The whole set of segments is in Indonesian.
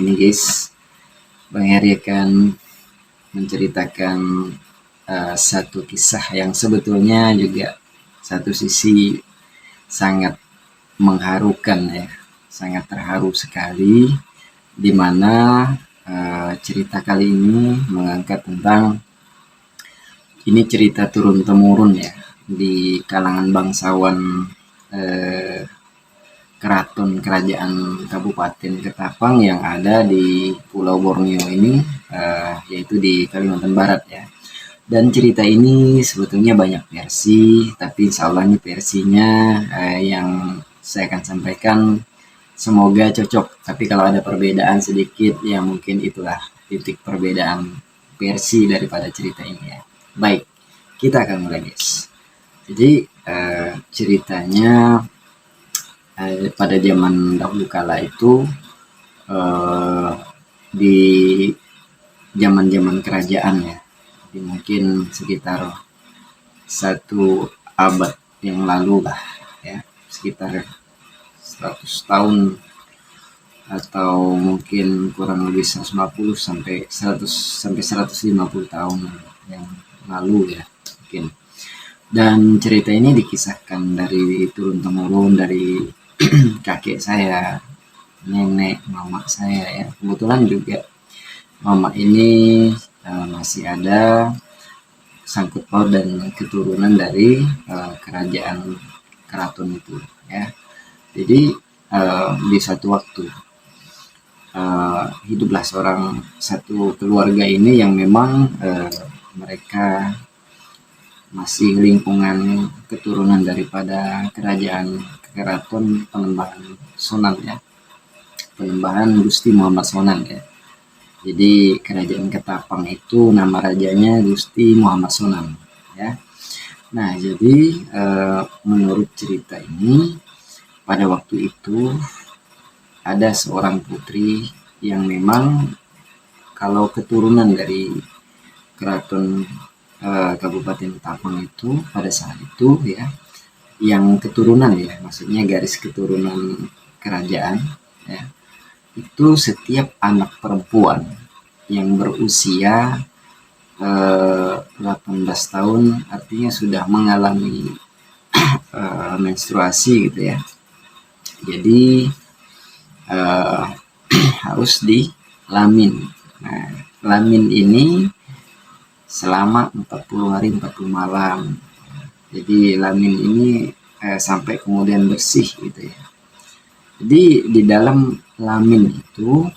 Ini guys, Bang Heri akan menceritakan satu kisah yang sebetulnya juga satu sisi sangat mengharukan ya, sangat terharu sekali, di mana cerita kali ini mengangkat tentang ini cerita turun temurun ya di kalangan bangsawan keraton kerajaan Kabupaten Ketapang yang ada di Pulau Borneo ini, yaitu di Kalimantan Barat ya. Dan cerita ini sebetulnya banyak versi, tapi insya Allah ini versinya yang saya akan sampaikan semoga cocok. Tapi kalau ada perbedaan sedikit, ya mungkin itulah titik perbedaan versi daripada cerita ini ya. Baik, kita akan mulai guys. Jadi ceritanya pada zaman dahulu kala itu di zaman kerajaan ya, jadi mungkin sekitar 1 abad yang lalu lah ya, sekitar 100 tahun atau mungkin kurang lebih 150 sampai 100 sampai 150 tahun yang lalu ya mungkin. Dan cerita ini dikisahkan dari turun temurun dari kakek saya, nenek, mama saya ya. Kebetulan juga mama ini masih ada sangkut paut dan keturunan dari kerajaan keraton itu ya. Jadi di suatu waktu hiduplah satu keluarga ini yang memang mereka masih lingkungan keturunan daripada kerajaan keraton Penembahan Sonan ya, Penembahan Gusti Muhammad Sonan ya. Jadi kerajaan Ketapang itu nama rajanya Gusti Muhammad Sonan ya. Nah jadi menurut cerita ini pada waktu itu ada seorang putri yang memang kalau keturunan dari keraton Kabupaten Ketapang itu pada saat itu ya, yang keturunan ya, maksudnya garis keturunan kerajaan ya, itu setiap anak perempuan yang berusia 18 tahun artinya sudah mengalami menstruasi gitu ya, jadi harus dilamin. Nah, lamin ini selama 40 hari 40 malam. Jadi lamin ini sampai kemudian bersih gitu ya. Jadi di dalam lamin itu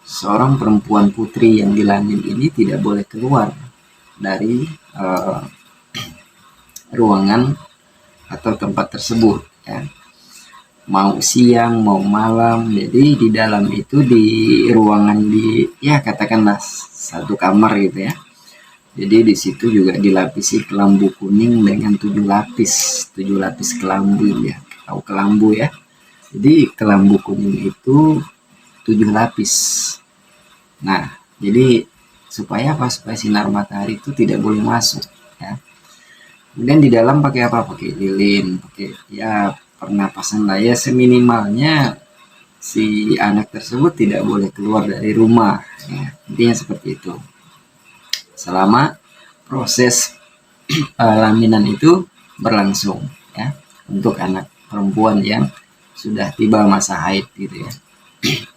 seorang perempuan putri yang dilamin ini tidak boleh keluar dari ruangan atau tempat tersebut ya. Mau siang mau malam. Jadi di dalam itu di ruangan di ya katakanlah satu kamar gitu ya. Jadi di situ juga dilapisi kelambu kuning dengan 7 lapis kelambu ya. Tahu kelambu ya? Jadi kelambu kuning itu 7 lapis. Nah, jadi supaya apa? Supaya sinar matahari itu tidak boleh masuk ya. Kemudian di dalam pakai apa? Pakai lilin, pakai ya pernapasan lah ya, seminimalnya si anak tersebut tidak boleh keluar dari rumah ya. Intinya seperti itu selama proses laminan itu berlangsung ya, untuk anak perempuan yang sudah tiba masa haid gitu ya.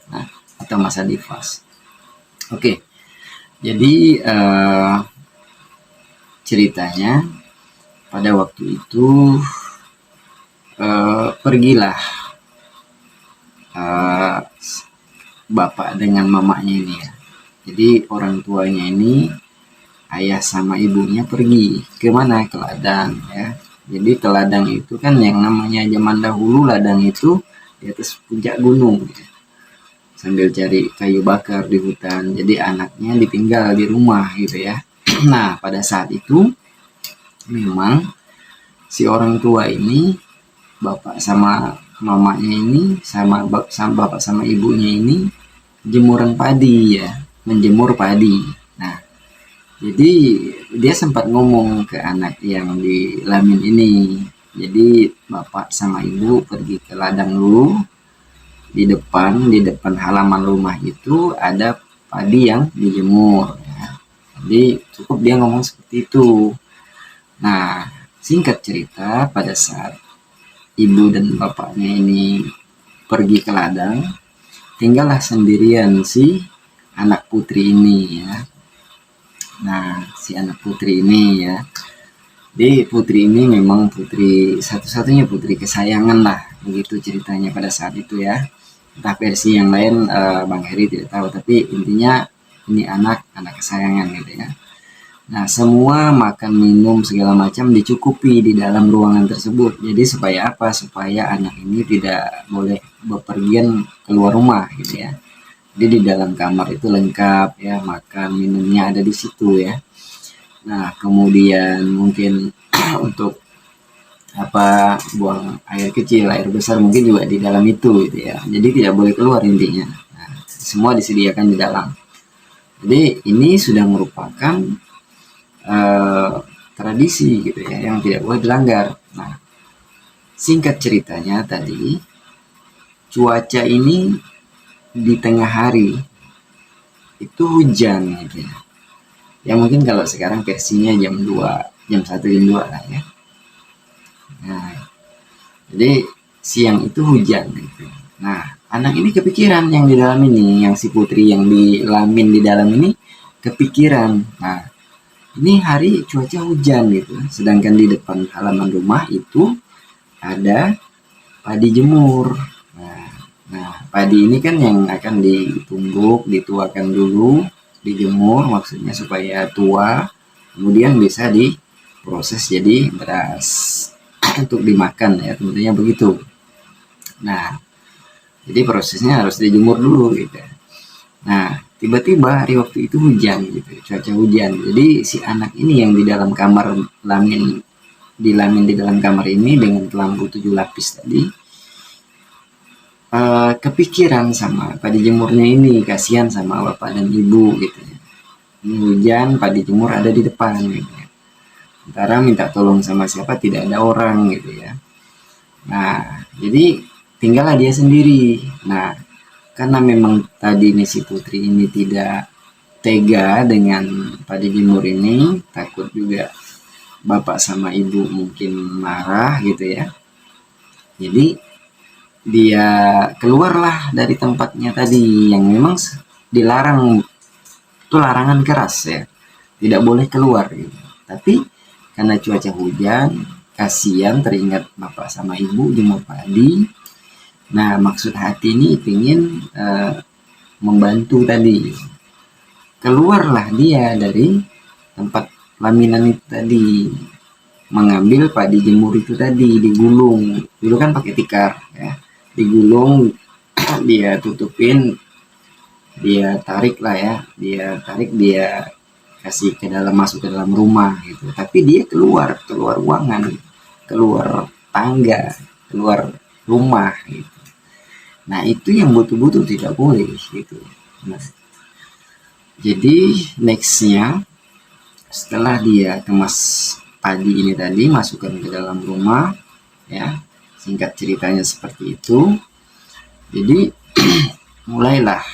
Nah, atau masa nifas. Oke. Jadi ceritanya pada waktu itu pergilah bapak dengan mamanya ini ya. Jadi orang tuanya ini, ayah sama ibunya pergi ke mana? Ke ladang ya. Jadi ke ladang itu kan yang namanya zaman dahulu ladang itu di atas puncak gunung ya. Sambil cari kayu bakar di hutan. Jadi anaknya ditinggal di rumah gitu ya. Nah pada saat itu memang si orang tua ini, bapak sama mamanya ini, sama bapak sama ibunya ini jemuran padi ya, menjemur padi. Nah jadi dia sempat ngomong ke anak yang di lamin ini. Jadi bapak sama ibu pergi ke ladang dulu, di depan halaman rumah itu ada padi yang dijemur ya. Jadi cukup dia ngomong seperti itu. Nah, singkat cerita, pada saat ibu dan bapaknya ini pergi ke ladang, tinggallah sendirian si anak putri ini ya. Nah, si anak putri ini ya, jadi putri ini memang putri satu-satunya, putri kesayangan lah, begitu ceritanya pada saat itu ya. Entah versi yang lain Bang Heri tidak tahu, tapi intinya ini anak kesayangan gitu ya. Nah, semua makan minum segala macam dicukupi di dalam ruangan tersebut. Jadi supaya apa? Supaya anak ini tidak boleh bepergian keluar rumah gitu ya. Jadi di dalam kamar itu lengkap ya, makan minumnya ada di situ ya. Nah, kemudian mungkin untuk apa, buang air kecil, air besar mungkin juga di dalam itu gitu ya. Jadi tidak boleh keluar intinya. Nah, semua disediakan di dalam. Jadi ini sudah merupakan tradisi gitu ya, yang tidak boleh dilanggar. Nah, singkat ceritanya tadi, cuaca ini di tengah hari itu hujan gitu ya. Ya mungkin kalau sekarang versinya jam 2, jam 1, jam 2 lah ya. Nah, jadi siang itu hujan gitu. Nah, anak ini kepikiran yang di dalam ini, yang si putri yang dilamin di dalam ini kepikiran. Nah, ini hari cuaca hujan gitu. Sedangkan di depan halaman rumah itu ada padi jemur. Nah, padi ini kan yang akan ditumbuk, dituakan dulu, dijemur maksudnya supaya tua, kemudian bisa diproses jadi beras untuk dimakan ya, tentunya begitu. Nah, jadi prosesnya harus dijemur dulu gitu. Nah, tiba-tiba hari waktu itu hujan gitu, cuaca hujan. Jadi si anak ini yang di dalam kamar lamin di dalam kamar ini dengan lampu 7 lapis tadi, kepikiran sama padi jemurnya ini, kasihan sama bapak dan ibu gitu ya. Ini hujan, padi jemur ada di depan gitu ya. Sementara minta tolong sama siapa tidak ada orang gitu ya. Nah, jadi tinggallah dia sendiri. Nah, karena memang tadi nih si putri ini tidak tega dengan padi jemur ini, takut juga bapak sama ibu mungkin marah gitu ya. Jadi dia keluarlah dari tempatnya tadi yang memang dilarang, itu larangan keras ya, tidak boleh keluar gitu. Tapi karena cuaca hujan, kasihan teringat bapak sama ibu jemur padi. Nah, maksud hati ini ingin membantu tadi. Keluarlah dia dari tempat laminan itu tadi, mengambil padi jemur itu tadi, digulung. Dulu kan pakai tikar ya, digulung, dia tutupin, dia tarik lah ya, dia kasih ke dalam, masuk ke dalam rumah gitu. Tapi dia keluar ruangan, keluar tangga, keluar rumah gitu. Nah, itu yang betul-betul tidak boleh gitu. Nah, jadi nextnya setelah dia kemas padi ini tadi, masukkan ke dalam rumah ya, singkat ceritanya seperti itu. Jadi mulailah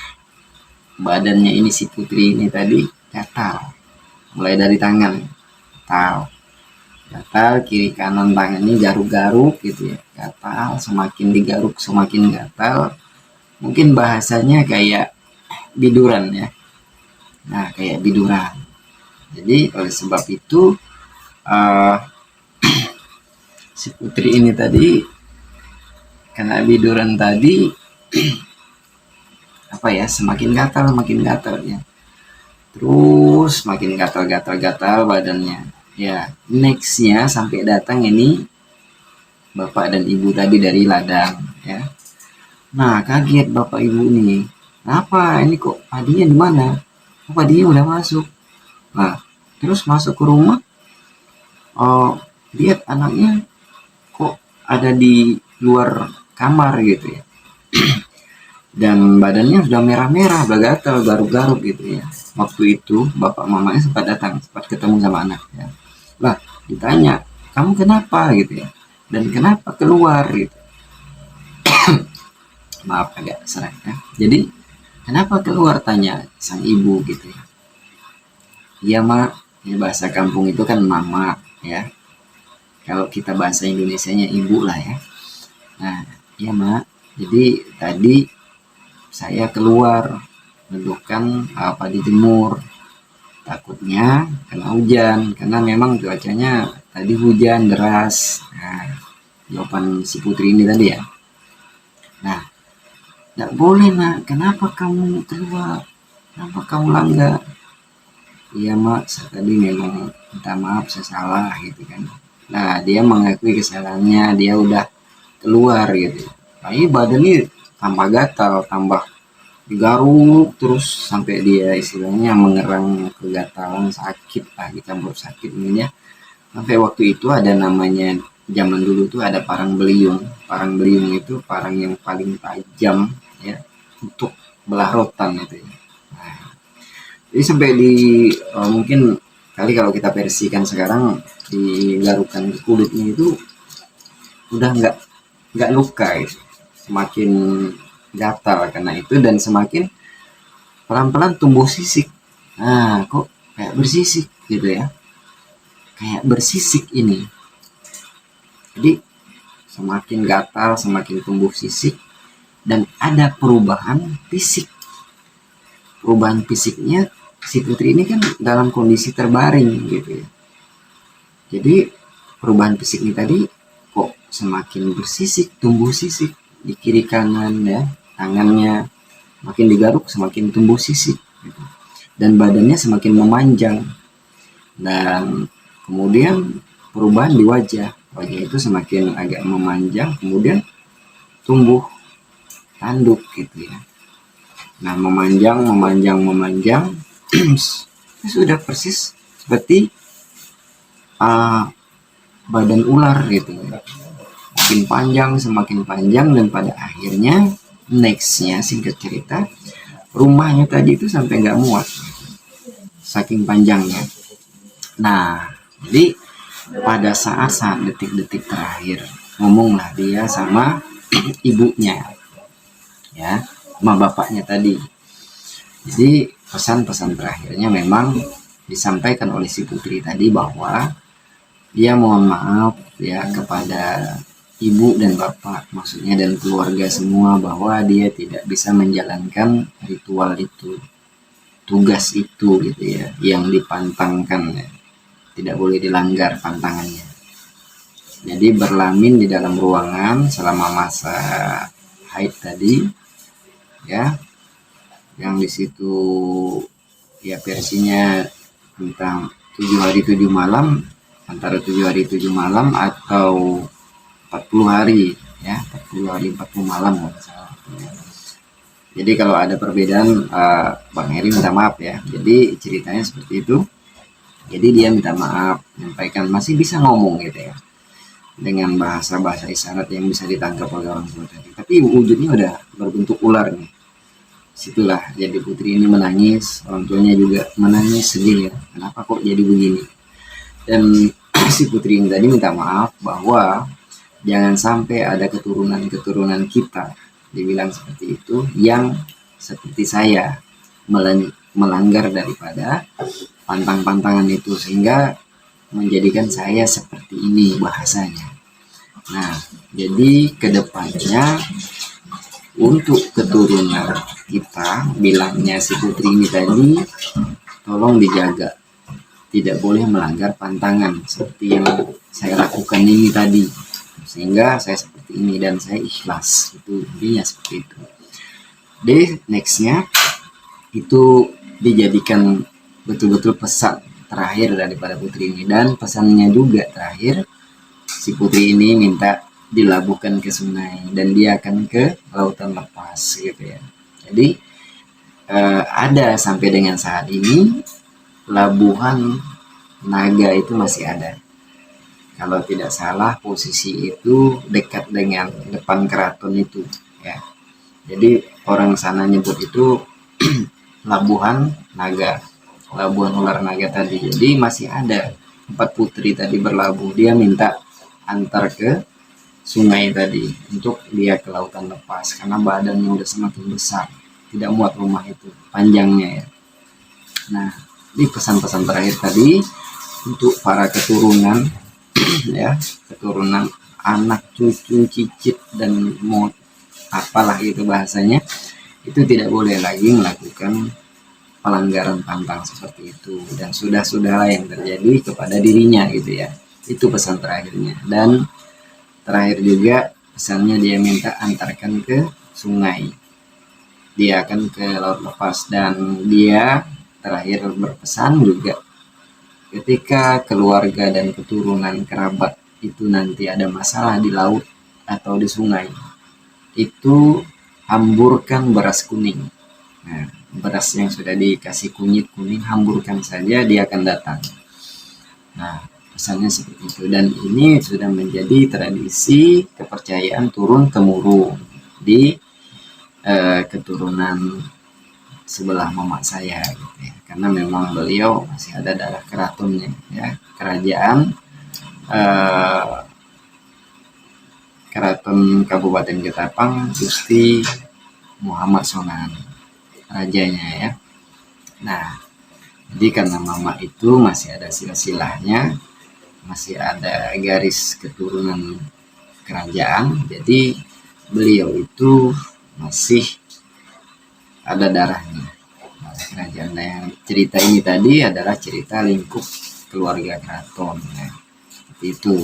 badannya ini si putri ini tadi gatal, mulai dari tangan gatal, kiri kanan tangan ini garuk-garuk gitu ya, gatal, semakin digaruk semakin gatal, mungkin bahasanya kayak biduran ya. Nah, kayak biduran. Jadi oleh sebab itu si putri ini tadi kena biduran tadi apa ya, semakin gatal ya, terus makin gatal badannya ya. Nextnya sampai datang ini bapak dan ibu tadi dari ladang ya. Nah, kaget bapak ibu ini, apa ini kok padinya di mana? Oh, padinya udah masuk. Nah, terus masuk ke rumah, lihat anaknya kok ada di luar kamar gitu ya. Dan badannya sudah merah-merah, udah gatal, garuk-garuk gitu ya. Waktu itu bapak mamanya sempat datang, sempat ketemu sama anak ya. Lah, ditanya, kamu kenapa gitu ya, dan kenapa keluar gitu. Maaf agak serak ya. Jadi kenapa keluar, tanya sang ibu gitu ya. Iya mak, ya, bahasa kampung itu kan mama ya. Kalau kita bahasa Indonesianya ibu lah ya. Nah, iya mak. Jadi tadi saya keluar mendudukan apa dijemur. Takutnya kena hujan karena memang cuacanya tadi hujan deras. Nah, jawaban si putri ini tadi ya. Nah, nggak boleh nak. Kenapa kamu keluar? Kenapa kamu langgar? Iya mak, saya tadi memang minta maaf, saya salah gitu kan. Nah, dia mengakui kesalahannya, dia udah keluar gitu. Tapi badannya tambah gatal, tambah digaruk terus sampai dia istilahnya mengerang kegatalan, sakit lah, dicampur sakit ini ya. Sampai waktu itu ada namanya, zaman dulu tuh ada parang beliung. Parang beliung itu parang yang paling tajam ya untuk belah rotan itu ya. Nah, jadi sampai di mungkin kali kalau kita versikan sekarang, digarukan ke kulitnya itu udah nggak luka gitu. Semakin gatal karena itu dan semakin pelan-pelan tumbuh sisik. Nah, kok kayak bersisik gitu ya. Kayak bersisik ini. Jadi semakin gatal, semakin tumbuh sisik dan ada perubahan fisik. Perubahan fisiknya si putri ini kan dalam kondisi terbaring gitu ya. Jadi perubahan fisik ini tadi kok semakin bersisik, tumbuh sisik di kiri kanan ya, tangannya makin digaruk semakin tumbuh sisik gitu. Dan badannya semakin memanjang dan kemudian perubahan di wajah itu semakin agak memanjang, kemudian tumbuh tanduk gitu ya. Nah, memanjang sudah persis seperti badan ular gitu ya. Semakin panjang dan pada akhirnya nextnya, singkat cerita, rumahnya tadi itu sampai nggak muat saking panjangnya. Nah, jadi pada saat detik-detik terakhir ngomonglah dia sama ibunya ya, sama bapaknya tadi. Jadi pesan-pesan terakhirnya memang disampaikan oleh si putri tadi bahwa dia mohon maaf ya kepada ibu dan bapak, maksudnya dan keluarga semua, bahwa dia tidak bisa menjalankan ritual itu, tugas itu gitu ya, yang dipantangkan ya. Tidak boleh dilanggar pantangannya. Jadi berlamin di dalam ruangan selama masa haid tadi ya, yang di situ ya versinya tentang 7 hari 7 malam, antara 7 hari 7 malam atau 40 hari ya, 40 hari 40 malam kalau salah. Jadi kalau ada perbedaan Bang Heri minta maaf ya. Jadi ceritanya seperti itu. Jadi dia minta maaf, menyampaikan, masih bisa ngomong gitu ya, dengan bahasa-bahasa isyarat yang bisa ditangkap oleh orang tua tadi. Tapi wujudnya udah berbentuk ular nih. Situlah jadi putri ini menangis, orang tuanya juga menangis sedih ya. Kenapa kok jadi begini? Dan si putri ini tadi minta maaf bahwa jangan sampai ada keturunan-keturunan kita, dibilang seperti itu, yang seperti saya melanggar daripada pantang-pantangan itu sehingga menjadikan saya seperti ini bahasanya. Nah, jadi kedepannya untuk keturunan kita, bilangnya si putri ini tadi, tolong dijaga, tidak boleh melanggar pantangan seperti yang saya lakukan ini tadi, sehingga saya seperti ini dan saya ikhlas. Itu intinya seperti itu. Jadi nextnya itu dijadikan betul-betul pesan terakhir daripada putri ini, dan pesannya juga terakhir, si putri ini minta dilabuhkan ke sungai dan dia akan ke lautan lepas gitu ya. Jadi ada sampai dengan saat ini labuhan naga itu masih ada. Kalau tidak salah posisi itu dekat dengan depan keraton itu ya. Jadi orang sana nyebut itu labuhan naga, labuhan ular naga tadi. Jadi masih ada 4 putri tadi berlabuh. Dia minta antar ke sungai tadi untuk dia ke lautan lepas karena badannya udah semakin besar, tidak muat rumah itu panjangnya ya. Nah, di pesan-pesan terakhir tadi untuk para keturunan ya, keturunan anak, cucu, cicit dan mau apalah itu bahasanya, itu tidak boleh lagi melakukan pelanggaran pantang seperti itu, dan sudah-sudahlah yang terjadi kepada dirinya gitu ya. Itu pesan terakhirnya. Dan terakhir juga pesannya dia minta antarkan ke sungai, dia akan ke laut lepas. Dan dia terakhir berpesan juga, ketika keluarga dan keturunan kerabat itu nanti ada masalah di laut atau di sungai, itu hamburkan beras kuning. Nah, beras yang sudah dikasih kunyit kuning, hamburkan saja, dia akan datang. Nah, pesannya seperti itu. Dan ini sudah menjadi tradisi kepercayaan turun temurun di keturunan sebelah mama saya gitu ya. Karena memang beliau masih ada darah keratonnya ya, kerajaan Keraton Kabupaten Ketapang, Gusti Muhammad Sonan rajanya ya. Nah, jadi karena mama itu masih ada silsilahnya, masih ada garis keturunan kerajaan, jadi beliau itu masih ada darahnya, darah kerajaan. Nah, yang cerita ini tadi adalah cerita lingkup keluarga keraton ya. Seperti itu.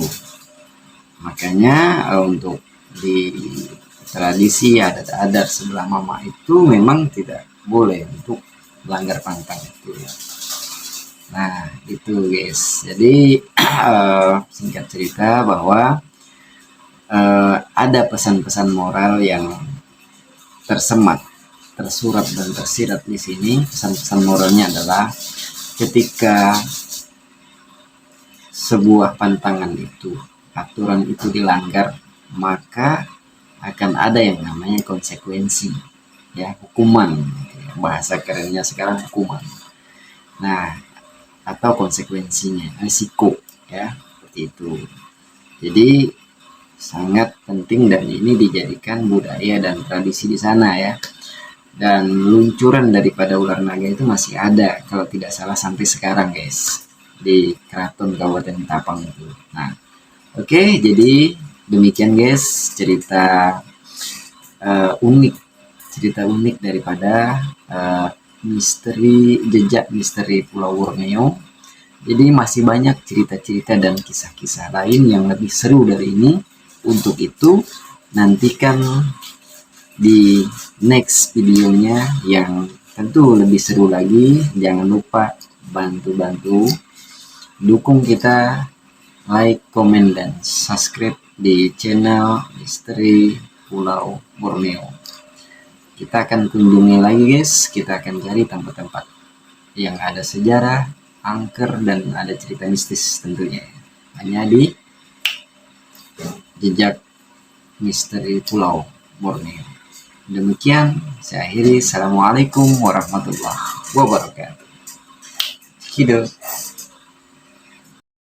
Makanya untuk di tradisi adat-adat sebelah mama itu memang tidak boleh untuk melanggar pantang itu ya. Nah itu guys, jadi singkat cerita bahwa ada pesan-pesan moral yang tersemat, tersurat dan tersirat di sini. Pesan-pesan moralnya adalah ketika sebuah pantangan itu, aturan itu dilanggar, maka akan ada yang namanya konsekuensi ya, hukuman. Bahasa kerennya sekarang hukuman. Nah, atau konsekuensinya, risiko ya, seperti itu. Jadi sangat penting dan ini dijadikan budaya dan tradisi di sana ya. Dan luncuran daripada ular naga itu masih ada kalau tidak salah sampai sekarang guys, di Keraton Kabupaten Ketapang itu. Nah, oke, jadi demikian guys cerita unik daripada jejak misteri Pulau Borneo. Jadi masih banyak cerita-cerita dan kisah-kisah lain yang lebih seru dari ini. Untuk itu nantikan di next videonya yang tentu lebih seru lagi. Jangan lupa bantu dukung kita, like, komen, dan subscribe di channel Misteri Pulau Borneo. Kita akan kunjungi lagi guys, kita akan cari tempat-tempat yang ada sejarah, angker, dan ada cerita mistis tentunya. Hanya di jejak misteri Pulau Borneo. Demikian, saya akhiri. Assalamualaikum warahmatullahi wabarakatuh. Hidup.